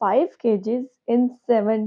5 kgs in 7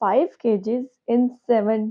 5 kgs in 7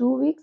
2 weeks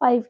5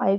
5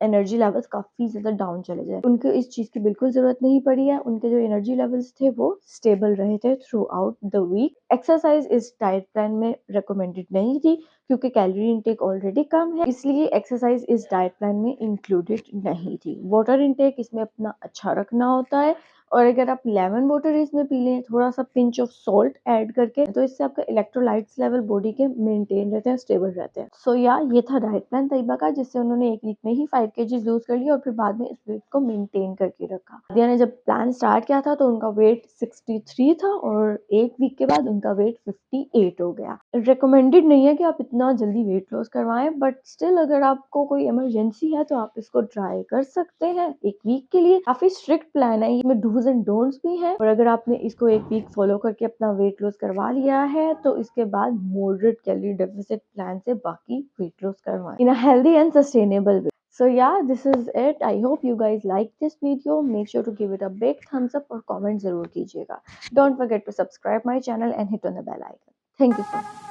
energy levels काफ़ी ज़्यादा down चले जाए। उनको इस चीज़ की बिल्कुल ज़रूरत नहीं पड़ी है, उनके जो एनर्जी लेवल्स थे वो स्टेबल रहे थे throughout the week. Exercise इस डाइट प्लान में रिकमेंडेड नहीं थी क्योंकि कैलोरी इनटेक ऑलरेडी कम है, इसलिए एक्सरसाइज इस डाइट प्लान में इंक्लूडेड नहीं थी। वाटर इनटेक इसमें अपना अच्छा रखना होता है, और अगर आप लेमन वाटर इसमें पी लें थोड़ा सा पिंच ऑफ सॉल्ट ऐड करके, तो इससे आपका इलेक्ट्रोलाइट्स लेवल बॉडी के मेंटेन रहते हैं, स्टेबल रहते हैं। सो या ये था डाइट प्लान तैयबा का, जिससे उन्होंने एक वीक में ही 5 kg लूज कर लिया और फिर बाद में इस वेट को मेंटेन करके रखा। दिया ने जब प्लान स्टार्ट किया था तो उनका वेट 63 था और एक वीक के बाद उनका वेट 58 हो गया। रिकमेंडेड नहीं है कि आप इतना जल्दी वेट लॉस करवाएं, बट स्टिल अगर आपको कोई इमरजेंसी है तो आप इसको ट्राई कर सकते हैं एक वीक के लिए। काफी स्ट्रिक्ट प्लान है, इसमें डूज एंड डोंट्स भी हैं, और अगर आपने इसको एक वीक फॉलो करके अपना वेट लॉस करवा लिया है तो इसके बाद मॉडरेट कैलोरी डेफिसिट प्लान से बाकी वेट लॉस करवाएं in a healthy and sustainable way. So yeah, this is it. I hope you guys like this video. Make sure to give it a big thumbs up और comment जरूर कीजिएगा. Don't forget to subscribe my channel and hit on the bell icon. Thank you so much.